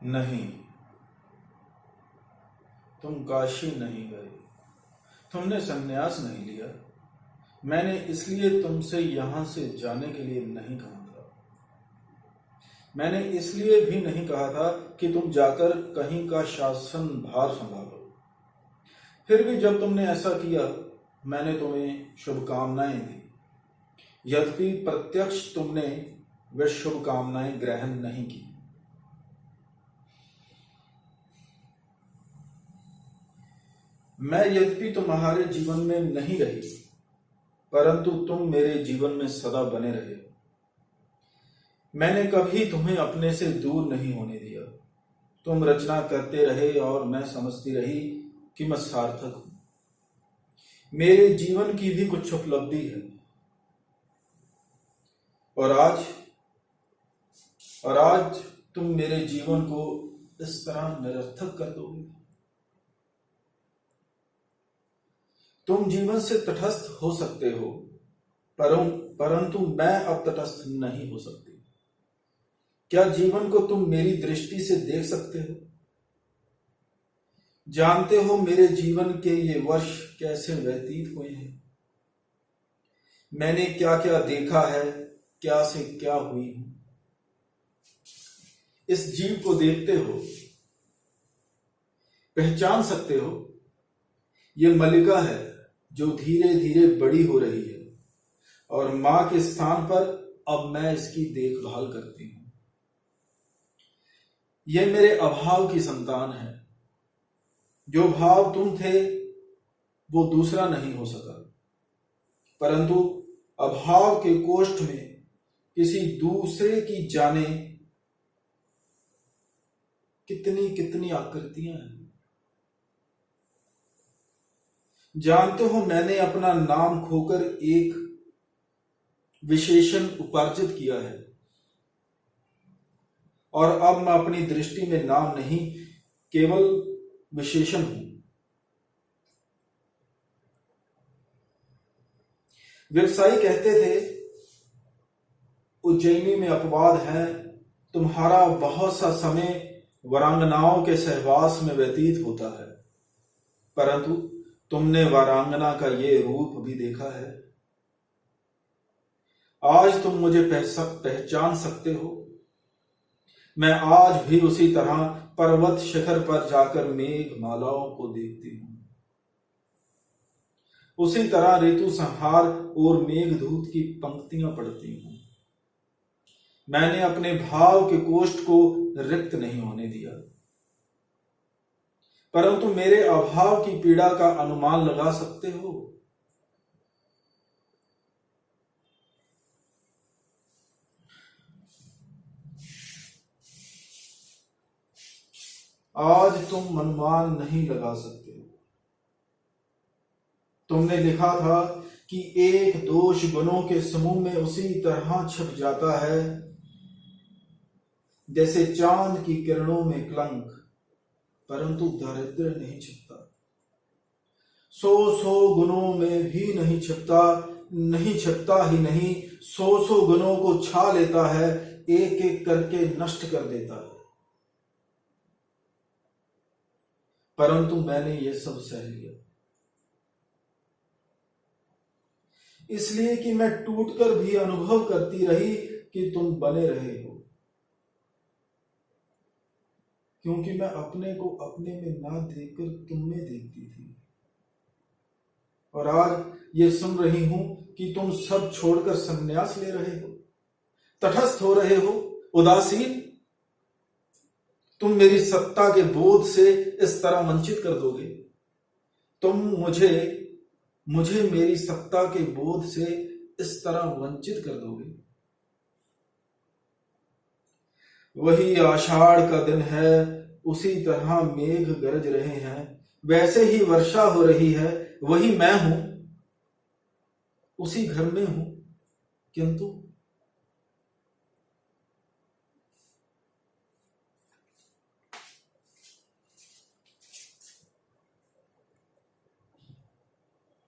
नहीं, तुम काशी नहीं गए, तुमने संन्यास नहीं लिया। मैंने इसलिए तुमसे यहां से जाने के लिए नहीं कहा था। मैंने इसलिए भी नहीं कहा था कि तुम जाकर कहीं का शासन भार संभालो। फिर भी जब तुमने ऐसा किया, मैंने तुम्हें शुभकामनाएं दी। यद्यपि प्रत्यक्ष तुमने वे शुभकामनाएं ग्रहण नहीं की। मैं यद्यपि तुम्हारे जीवन में नहीं रही, परंतु तुम मेरे जीवन में सदा बने रहे। मैंने कभी तुम्हें अपने से दूर नहीं होने दिया। तुम रचना करते रहे और मैं समझती रही कि मैं सार्थक हूं। मेरे जीवन की भी कुछ उपलब्धि है। और आज तुम मेरे जीवन को इस तरह निरर्थक कर दोगे। तुम जीवन से तटस्थ हो सकते हो, परंतु मैं अब तटस्थ नहीं हो सकती। क्या जीवन को तुम मेरी दृष्टि से देख सकते हो? जानते हो मेरे जीवन के ये वर्ष कैसे व्यतीत हुए हैं? मैंने क्या क्या देखा है, क्या से क्या हुई हूं। इस जीव को देखते हो, पहचान सकते हो। ये मल्लिका है जो धीरे धीरे बड़ी हो रही है, और मां के स्थान पर अब मैं इसकी देखभाल करती हूं। यह मेरे अभाव की संतान है। जो भाव तुम थे वो दूसरा नहीं हो सका, परंतु अभाव के कोष्ठ में किसी दूसरे की जाने कितनी कितनी आकृतियां हैं। जानते हो, मैंने अपना नाम खोकर एक विशेषण उपार्जित किया है, और अब मैं अपनी दृष्टि में नाम नहीं, केवल विशेषण हूं। व्यवसायी कहते थे, उज्जैनी में अपवाद है, तुम्हारा बहुत सा समय वरांगनाओं के सहवास में व्यतीत होता है, परंतु तुमने वारांगना का ये रूप भी देखा है। आज तुम मुझे पहचान सकते हो। मैं आज भी उसी तरह पर्वत शिखर पर जाकर मेघ मालाओं को देखती हूं। उसी तरह ऋतु संहार और मेघदूत की पंक्तियां पढ़ती हूं। मैंने अपने भाव के कोष्ठ को रिक्त नहीं होने दिया, परंतु मेरे अभाव की पीड़ा का अनुमान लगा सकते हो। आज तुम अनुमान नहीं लगा सकते। तुमने लिखा था कि एक दोष गुणों के समूह में उसी तरह छिप जाता है जैसे चांद की किरणों में कलंक, परंतु दारिद्र्य नहीं छिपता। 100 गुणों में भी नहीं छिपता ही नहीं, 100 गुणों को छा लेता है, एक एक करके नष्ट कर देता है। परंतु मैंने ये सब सह लिया, इसलिए कि मैं टूटकर भी अनुभव करती रही कि तुम बने रहे हो, क्योंकि मैं अपने को अपने में ना देखकर तुम में देखती थी। और आज ये सुन रही हूं कि तुम सब छोड़कर संन्यास ले रहे हो, तटस्थ हो रहे हो, उदासीन। तुम मेरी सत्ता के बोध से इस तरह वंचित कर दोगे। तुम मुझे मेरी सत्ता के बोध से इस तरह वंचित कर दोगे। वही आषाढ़ का दिन है, उसी तरह मेघ गरज रहे हैं, वैसे ही वर्षा हो रही है, वही मैं हूं, उसी घर में हूं, किंतु